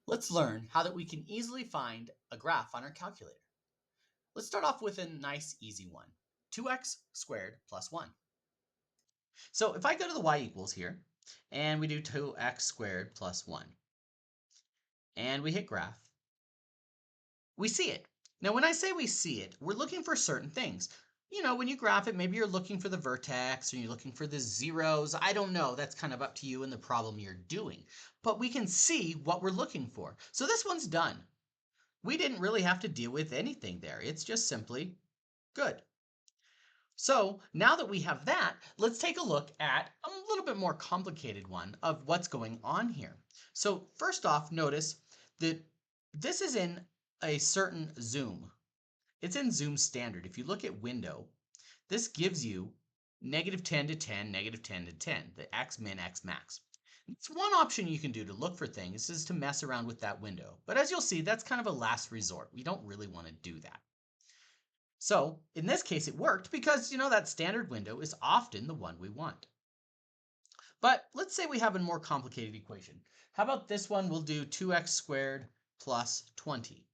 Let's learn how that we can easily find a graph on our calculator. Let's start off with a nice easy one. 2x squared plus 1. So if I go to the y equals here, and we do 2x squared plus 1, and we hit graph, we see it. Now when I say we see it, we're looking for certain things. You know, when you graph it, maybe you're looking for the vertex, or you're looking for the zeros. I don't know. That's kind of up to you and the problem you're doing. But we can see what we're looking for. So this one's done. We didn't really have to deal with anything there. It's just simply good. So now that we have that, let's take a look at a little bit more complicated one of what's going on here. So first off, notice that this is in a certain zoom. It's in zoom standard. If you look at window, this gives you -10 to 10, -10 to 10, the x min, x max. It's one option you can do to look for things is to mess around with that window. But as you'll see, that's kind of a last resort. We don't really want to do that. So in this case, it worked because, that standard window is often the one we want. But let's say we have a more complicated equation. How about this one? We'll do 2x squared plus 20.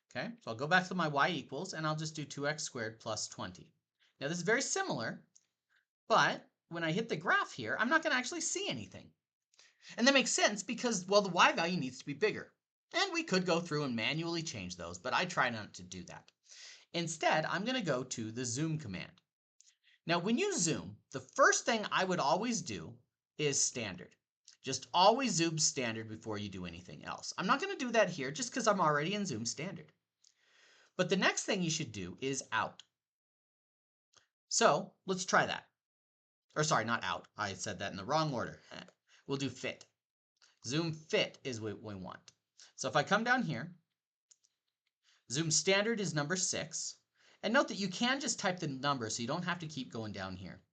Okay, so I'll go back to my y equals, and I'll just do 2x squared plus 20. Now this is very similar, but when I hit the graph here, I'm not going to actually see anything. And that makes sense because, well, the y value needs to be bigger. And we could go through and manually change those, but I try not to do that. Instead, I'm going to go to the zoom command. Now, when you zoom, the first thing I would always do is standard. Just always zoom standard before you do anything else. I'm not going to do that here just because I'm already in zoom standard. But the next thing you should do is out. So let's try that. Or sorry, not out. I said that in the wrong order. We'll do fit. Zoom fit is what we want. So if I come down here, zoom standard is number 6. And note that you can just type the number so you don't have to keep going down here.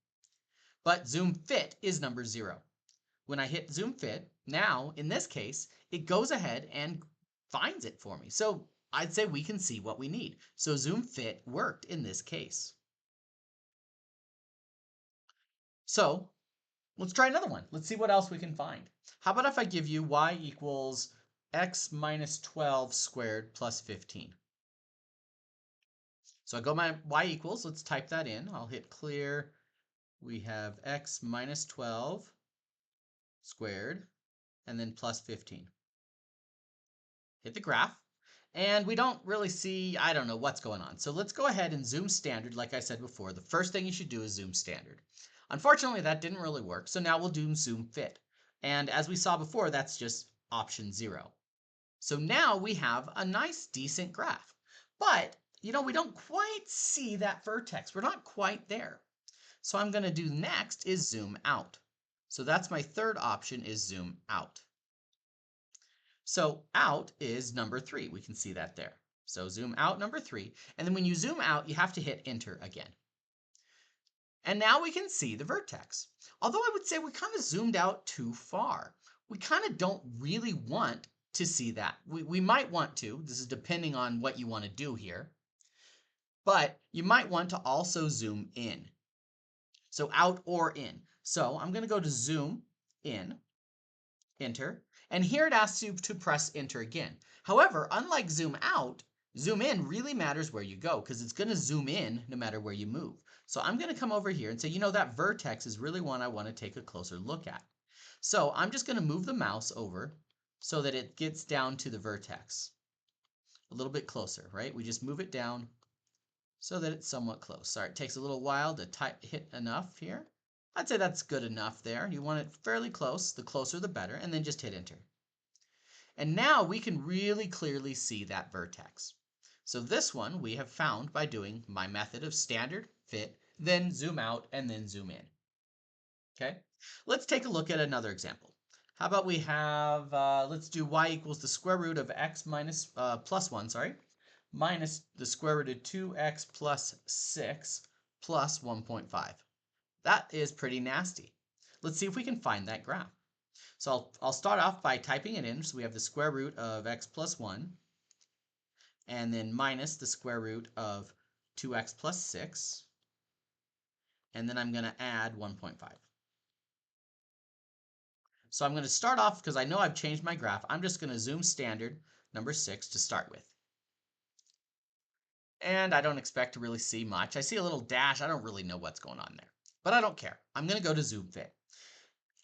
But zoom fit is number 0. When I hit zoom fit, now in this case, it goes ahead and finds it for me. So I'd say we can see what we need. So zoom fit worked in this case. So let's try another one. Let's see what else we can find. How about if I give you y equals x minus 12 squared plus 15? So I go my y equals, let's type that in. I'll hit clear. We have x minus 12 squared and then plus 15. Hit the graph. And we don't really see, I don't know what's going on. So let's go ahead and zoom standard. Like I said before, the first thing you should do is zoom standard. Unfortunately, that didn't really work. So now we'll do zoom fit. And as we saw before, that's just option 0. So now we have a nice, decent graph. But, we don't quite see that vertex. We're not quite there. So I'm going to do next is zoom out. So that's my third option is zoom out. So out is number 3. We can see that there. So zoom out number 3. And then when you zoom out, you have to hit enter again. And now we can see the vertex. Although I would say we kind of zoomed out too far. We kind of don't really want to see that. We might want to. This is depending on what you want to do here. But you might want to also zoom in. So out or in. So I'm going to go to zoom in, enter. And here it asks you to press enter again. However, unlike zoom out, zoom in really matters where you go because it's going to zoom in no matter where you move. So I'm going to come over here and say, that vertex is really one I want to take a closer look at. So I'm just going to move the mouse over so that it gets down to the vertex. A little bit closer, right? We just move it down so that it's somewhat close. Sorry, it takes a little while to hit enough here. I'd say that's good enough there. You want it fairly close. The closer the better. And then just hit enter. And now we can really clearly see that vertex. So this one we have found by doing my method of standard, fit, then zoom out, and then zoom in. Okay, let's take a look at another example. How about we have, let's do y equals the square root of x minus, plus 1, sorry, minus the square root of 2x plus 6 plus 1.5. That is pretty nasty. Let's see if we can find that graph. So I'll start off by typing it in. So we have the square root of x plus 1, and then minus the square root of 2x plus 6, and then I'm going to add 1.5. So I'm going to start off, because I know I've changed my graph, I'm just going to zoom standard number 6 to start with. And I don't expect to really see much. I see a little dash. I don't really know what's going on there, but I don't care. I'm going to go to zoom fit.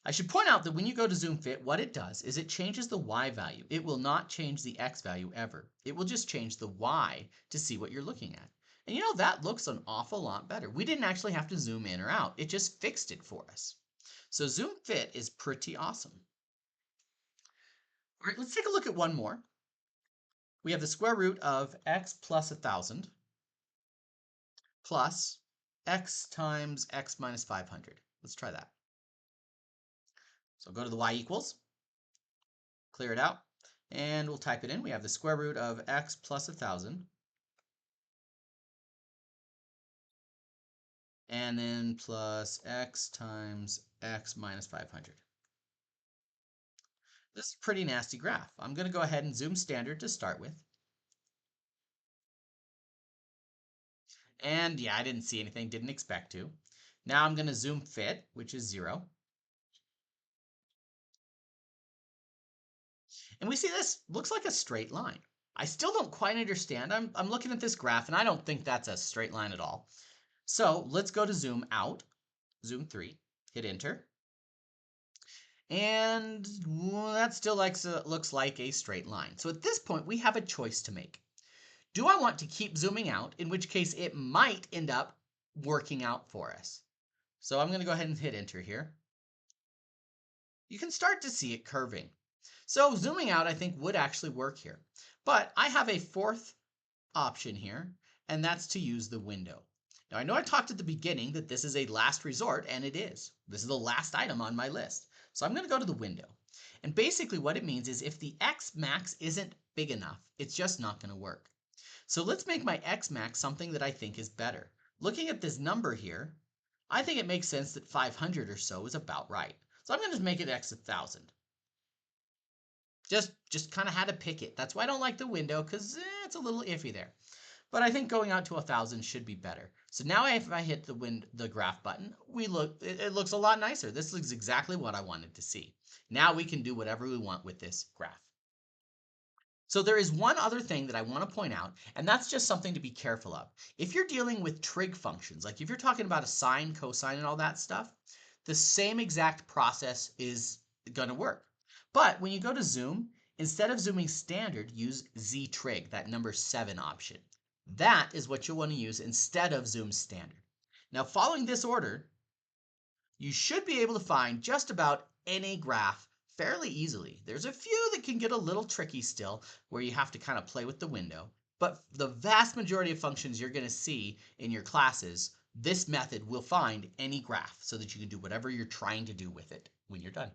I should point out that when you go to zoom fit, what it does is it changes the Y value. It will not change the X value ever. It will just change the Y to see what you're looking at. And you know, that looks an awful lot better. We didn't actually have to zoom in or out. It just fixed it for us. So zoom fit is pretty awesome. All right, let's take a look at one more. We have the square root of x plus 1,000 plus x times x minus 500. Let's try that. So go to the y equals, clear it out, and we'll type it in. We have the square root of x plus 1,000, and then plus x times x minus 500. This is a pretty nasty graph. I'm going to go ahead and zoom standard to start with. And yeah, I didn't see anything, didn't expect to. Now I'm going to zoom fit, which is 0. And we see this looks like a straight line. I still don't quite understand. I'm looking at this graph, and I don't think that's a straight line at all. So let's go to zoom out, zoom 3, hit enter. And that still looks like a straight line. So at this point, we have a choice to make. Do I want to keep zooming out, in which case it might end up working out for us? So I'm going to go ahead and hit enter here. You can start to see it curving. So zooming out, I think, would actually work here. But I have a fourth option here, and that's to use the window. Now, I know I talked at the beginning that this is a last resort, and it is. This is the last item on my list. So I'm going to go to the window. And basically what it means is if the X max isn't big enough, it's just not going to work. So let's make my X max something that I think is better. Looking at this number here, I think it makes sense that 500 or so is about right. So I'm going to just make it X 1,000. Just kind of had to pick it. That's why I don't like the window, because it's a little iffy there. But I think going out to 1,000 should be better. So now if I hit the graph button, it looks a lot nicer. This looks exactly what I wanted to see. Now we can do whatever we want with this graph. So there is one other thing that I want to point out, and that's just something to be careful of. If you're dealing with trig functions, like if you're talking about a sine, cosine, and all that stuff, the same exact process is going to work. But when you go to zoom, instead of zooming standard, use Z trig, that number 7 option. That is what you'll want to use instead of zoom standard. Now, following this order, you should be able to find just about any graph fairly easily. There's a few that can get a little tricky still, where you have to kind of play with the window. But the vast majority of functions you're going to see in your classes, this method will find any graph so that you can do whatever you're trying to do with it when you're done.